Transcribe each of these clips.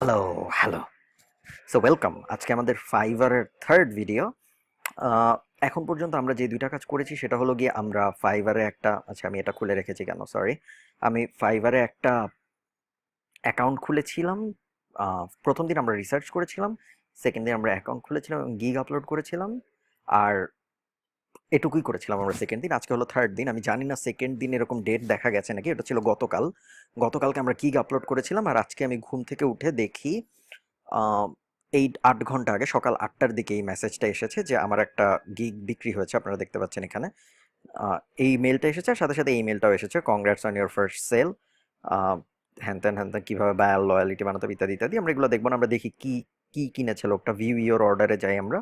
Hello, hello. So welcome. আজকে আমাদের ফাইভারের third video. এখন পর্যন্ত আমরা যে ২টা কাজ করেছি সেটা হলো গিয়ে আমরা ফাইভারে একটা আমি এটা খুলে রেখেছি কেন? সরি। আমি ফাইভারে একটা অ্যাকাউন্ট খুলেছিলাম। ১ম দিন আমরা রিসার্চ করেছিলাম। 2nd দিন আমরা অ্যাকাউন্ট খুলেছিলাম এবং গিগ আপলোড করেছিলাম। আর এটুকুই করেছিলাম আমরা 2nd দিন। আজকে হলো থার্ড দিন। আমি জানি না 2nd দিন এরকম ডেট দেখা গেছে নাকি? এটা ছিল গতকাল। গতকালকে আমরা গিগ আপলোড করেছিলাম আর আজকে আমি ঘুম থেকে উঠে দেখি আ এই ৮ ঘন্টা আগে সকাল ৮টার দিকে এই মেসেজটা এসেছে যে আমার একটা গিগ বিক্রি হয়েছে। আপনারা দেখতে পাচ্ছেন এখানে। আ এই মেইলটা এসেছে আর সাথে, সাথে এই মেইলটাও এসেছে। Congrats on your first sale. আ হ্যান-ত্যান, হ্যান-ত্যান কিভাবে বায়ার লয়ালিটি বানাতে হবে ইত্যাদি, ইত্যাদি। আমরা এগুলো দেখব না। আমরা দেখি কি কিনেছে লোকটা। ভিউ ইওর অর্ডার এ যাই আমরা।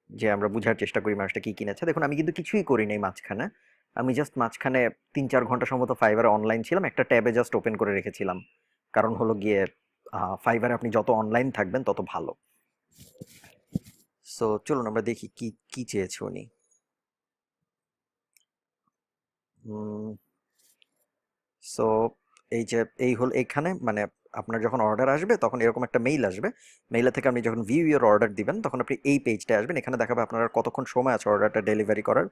যে আমরা বুঝার চেষ্টা করি মানুষটা কি কিনেছে। দেখুন আমি কিন্তু কিছুই করি নাই মাঝখানে। আমি জাস্ট মাঝখানে ৩-৪ ঘন্টা সম্ভবত ফাইবারে অনলাইন ছিলাম। একটা ট্যাবে জাস্ট ওপেন করে রেখেছিলাম। কারণ হলো গিয়ে ফাইবারে আপনি যত অনলাইন থাকবেন তত ভালো। সো চলুন আমরা দেখি কি চেয়েছে উনি। সো এই হল এইখানে মানে আপনার যখন অর্ডার আসবে তখন এরকম একটা মেইল আসবে। মেইলে থেকে আপনি যখন ভিউ ইওর অর্ডার দিবেন তখন আপনি এই পেজটায় আসবেন। এখানে দেখাবে আপনার আর কতক্ষণ সময় আছে অর্ডারটা ডেলিভারি করার।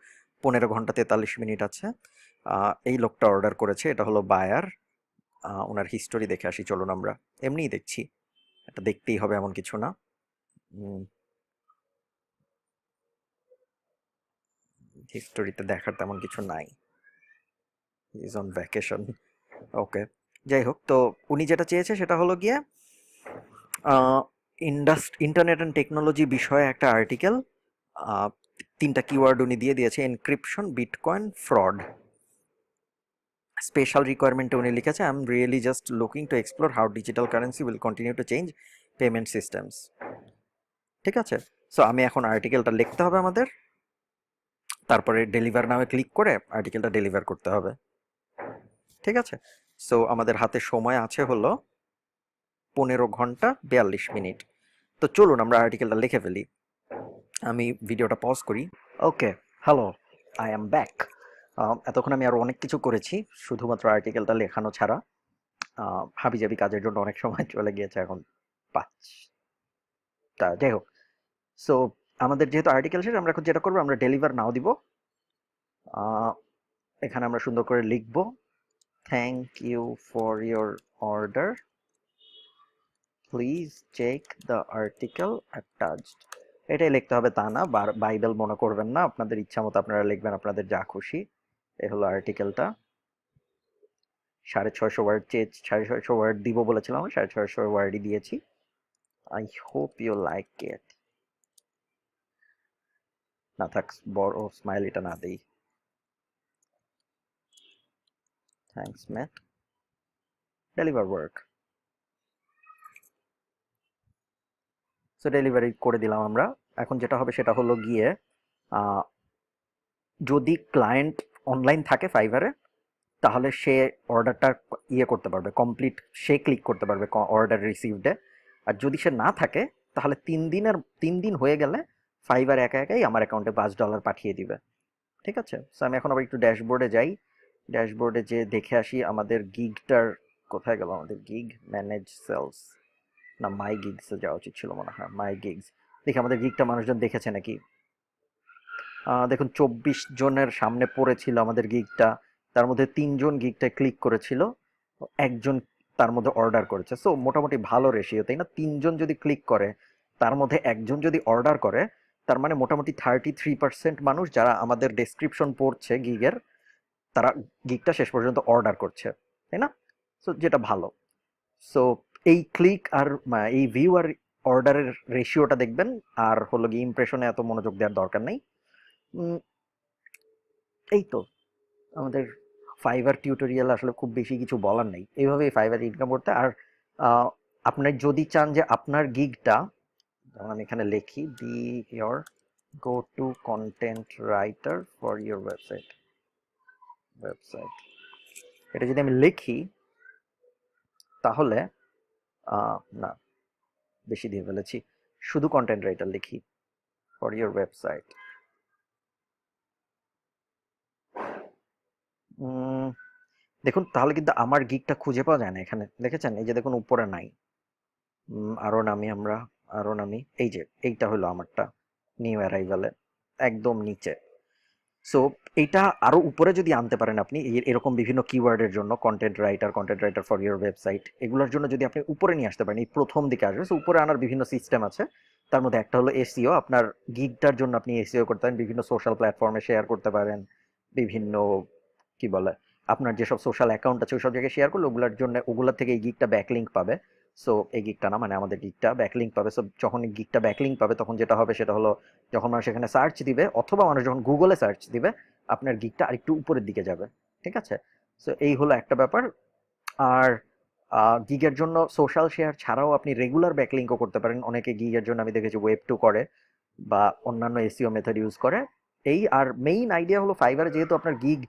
১৫ ঘন্টা ৪৩ মিনিট আছে। এই লোকটা অর্ডার করেছে। এটা হলো বায়ার। ওনার হিস্টোরি দেখে আসি চলুন আমরা। এমনিই দেখছি। এটা দেখতেই হবে এমন কিছু না। হিস্টোরিতে দেখার তেমন কিছু নাই। Is on vacation. ওকে। যাই হোক তো উনি যেটা চেয়েছে সেটা হলো গিয়ে ইন্টারনেট অ্যান্ড টেকনোলজি বিষয়ে একটা আর্টিকেল। ৩টা কিওয়ার্ড উনি দিয়ে দিয়েছে এনক্রিপশন বিটকয়েন ফ্রড। স্পেশাল রিকোয়ারমেন্টে উনি লিখেছে I am really just looking to explore how digital currency will continue to change payment systems. ঠিক আছে। সো আমি এখন আর্টিকেলটা লিখতে হবে আমাদের, তারপরে ডেলিভার নামে ক্লিক করে আর্টিকেলটা ডেলিভার করতে হবে। ঠিক আছে। সো আমাদের হাতে সময় আছে হলো ১৫ ঘন্টা ৪২ মিনিট। তো চলুন আমরা আর্টিকেলটা লিখে ফেলি। আমি ভিডিওটা পজ করি। ওকে, হ্যালো, আই অ্যাম ব্যাক। এতক্ষণ আমি আরও অনেক কিছু করেছি শুধুমাত্র আর্টিকেলটা লেখানো ছাড়া। হাবিজাবি কাজের জন্য অনেক সময় চলে গিয়েছে এখন ৫টা। যাই হোক, সো আমাদের যেহেতু আর্টিকেল শেষ আমরা এখন যেটা করবো আমরা ডেলিভার নাও দিব। এখানে আমরা সুন্দর করে লিখব thank you for your order, please check the article attached. এটাই লিখতে হবে তা না, বাইবেল মনে করবেন না, আপনাদের ইচ্ছা মতো আপনারা লিখবেন আপনাদের যা খুশি। এ হলো আর্টিকেলটা। ৬৫০ ওয়ার্ড চেয়ে ৬৫০ ওয়ার্ড দিব বলেছিলাম, ৬৫০ ওয়ার্ডই দিয়েছি। I hope you like it. না থাক, বড় স্মাইল এটা না দেই। Thanks Matt, deliver work. So delivery করে দিলাম আমরা। এখন যেটা হবে সেটা হলো গিয়ে যদি ক্লায়েন্ট অনলাইন থাকে ফাইবারে তাহলে সে অর্ডারটা করতে পারবে কমপ্লিট, সে ক্লিক করতে পারবে অর্ডার রিসিভডে। আর যদি সে না থাকে তাহলে ৩ দিন হয়ে গেলে ফাইবার একা একাই আমার অ্যাকাউন্টে $৫ পাঠিয়ে দিবে। ঠিক আছে। সো আমি এখন আবার একটু ড্যাশবোর্ডে যাই। ড্যাশবোর্ডে যে দেখে আসি আমাদের গিগটার কোথায় গেল। আমাদের গিগ ম্যানেজ সেলস, না মাই গিগসে যাওয়া উচিত ছিল মনে হয়। মাই গিগস দেখি আমাদের গিগটা মানুষজন দেখেছে নাকি। দেখুন ২৪ জনের সামনে পড়েছিল আমাদের গিগটা। তার মধ্যে ৩ জন গিগটা ক্লিক করেছিল, একজন তার মধ্যে অর্ডার করেছে। সো মোটামুটি ভালো রেশিও, তাই না? ৩ জন যদি ক্লিক করে তার মধ্যে একজন যদি অর্ডার করে, তার মানে মোটামুটি 33% মানুষ যারা আমাদের ডেসক্রিপশন পড়ছে গিগের, তারা গিগটা শেষ পর্যন্ত অর্ডার করছে, তাই না? সো যেটা ভালো। সো এই ক্লিক আর এই ভিউ আর অর্ডারের রেশিওটা দেখবেন। আর হলো গিয়ে ইমপ্রেশনে এত মনোযোগ দেওয়ার দরকার নেই। উম, এই তো আমাদের ফাইবার টিউটোরিয়াল। আসলে খুব বেশি কিছু বলার নেই, এইভাবেই ফাইবার ইনকাম করতে। আর আপনি যদি চান যে আপনার গিগটা, যেমন আমি এখানে লিখি B your go to content writer for your website, এটা যদি আমি লিখি তাহলে না, বেশি দিয়ে ফেলেছি। শুধু কন্টেন্ট রাইটার লিখি ফর ইয়োর ওয়েবসাইট। দেখুন তাহলে কিন্তু আমার গিগটা খুঁজে পাওয়া যায় না এখানে, দেখেছেন? এই যে দেখুন উপরে নাই। আরো নামি আমরা, আরো নামি, এই যে এইটা হলো আমারটা, নিউ অ্যারাইভালে একদম নিচে। সো এইটা আরো উপরে যদি আনতে পারেন আপনি, এরকম বিভিন্ন কিওয়ার্ডের জন্য, content writer for your website, এগুলোর জন্য যদি আপনি উপরে নিয়ে আসতে পারেন, এই প্রথম দিকে আসবে। সো উপরে আনার বিভিন্ন সিস্টেম আছে। তার মধ্যে একটা হলো এসইও। আপনার গিগটার জন্য আপনি এসইও করতে পারেন, বিভিন্ন সোশ্যাল প্ল্যাটফর্মে শেয়ার করতে পারেন, বিভিন্ন কি বলে, আপনার যেসব সোশ্যাল অ্যাকাউন্ট আছে ওইসব জায়গায় শেয়ার করলে ওগুলোর জন্য, ওগুলোর থেকে এই গিগটা ব্যাকলিঙ্ক পাবে। সো এই গিগটা না, মানে আমাদের গিগটা ব্যাকলিঙ্ক পাবে। সো যখন এই গিগটা ব্যাকলিঙ্ক পাবে তখন যেটা হবে সেটা হলো, যখন মানুষ এখানে সার্চ দিবে অথবা মানুষ যখন গুগলে সার্চ দিবে, আপনার গিগটা আরেকটু উপরের দিকে যাবে। ঠিক আছে? সো এই হলো একটা ব্যাপার। আর গিগের জন্য সোশ্যাল শেয়ার ছাড়াও আপনি রেগুলার ব্যাকলিঙ্কও করতে পারেন। অনেকে গিগের জন্য আমি দেখেছি ওয়েব টু করে বা অন্যান্য এসইও মেথড ইউজ করে। এই আর মেইন আইডিয়া হলো ফাইবারে যেহেতু আপনার গিগ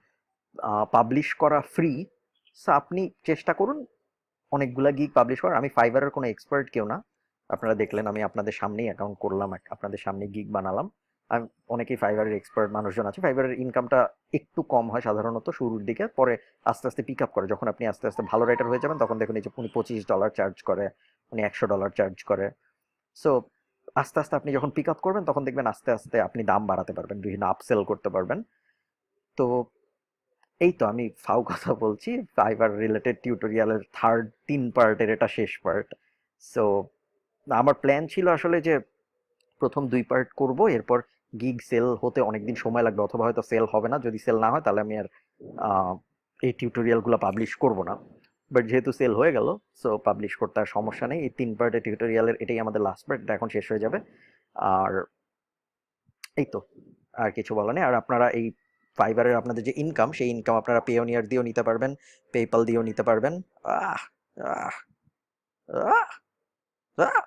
পাবলিশ করা ফ্রি, সো আপনি চেষ্টা করুন অনেকগুলা গিগ পাবলিশ করার। আমি ফাইবারের কোনো এক্সপার্ট কেউ না, আপনারা দেখলেন আমি আপনাদের সামনেই অ্যাকাউন্ট করলাম, আপনাদের সামনে গিগ বানালাম। আমি, অনেকেই ফাইবারের এক্সপার্ট মানুষজন আছে। ফাইবারের ইনকামটা একটু কম হয় সাধারণত শুরুর দিকে, পরে আস্তে আস্তে পিক আপ করে। যখন আপনি আস্তে আস্তে ভালো রাইটার হয়ে যাবেন তখন দেখুন এই যে উনি $25 চার্জ করে, উনি $100 চার্জ করে। সো আস্তে আস্তে আপনি যখন পিক আপ করবেন তখন দেখবেন আস্তে আস্তে আপনি দাম বাড়াতে পারবেন, বিভিন্ন আপসেল করতে পারবেন। তো এই তো আমি ফাও কথা বলছি। ফাইবার রিলেটেড টিউটোরিয়ালের থার্ড 3 পার্টের এটা শেষ পার্ট। সো আমার প্ল্যান ছিল আসলে যে প্রথম 2 পার্ট করব, এরপর গিগ সেল হতে অনেকদিন সময় লাগবে অথবা হয়তো সেল হবে না। যদি সেল না হয় তাহলে আমি আর আহ, এই টিউটোরিয়ালগুলো পাবলিশ করব না। বাট যেহেতু সেল হয়ে গেল, সো পাবলিশ করতে আর সমস্যা নেই। এই 3 পার্টের টিউটোরিয়ালের এটাই আমাদের লাস্ট পার্ট, এটা এখন শেষ হয়ে যাবে। আর এই তো, আর কিছু বলা নেই। আর আপনারা এই ফাইবারের আপনাদের যে ইনকাম, সেই ইনকাম আপনারা পেওনিয়ার দিয়েও নিতে পারবেন, পেপাল দিয়েও নিতে পারবেন। আহ আহ আহ আহ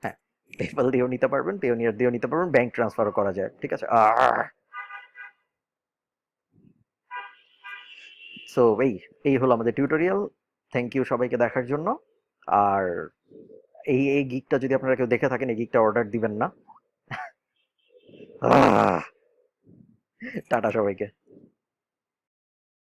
হ্যাঁ, পেপাল দিয়েও নিতে পারবেন, পেওনিয়ার দিয়েও নিতে পারবেন, ব্যাংক ট্রান্সফারও করা যায়। ঠিক আছে? সো এই এই হলো আমাদের টিউটোরিয়াল। থ্যাংক ইউ সবাইকে দেখার জন্য। আর এই এই গিকটা যদি আপনারা কেউ দেখে থাকেন, এই গিকটা অর্ডার দিবেন না। টাটা সবাইকে।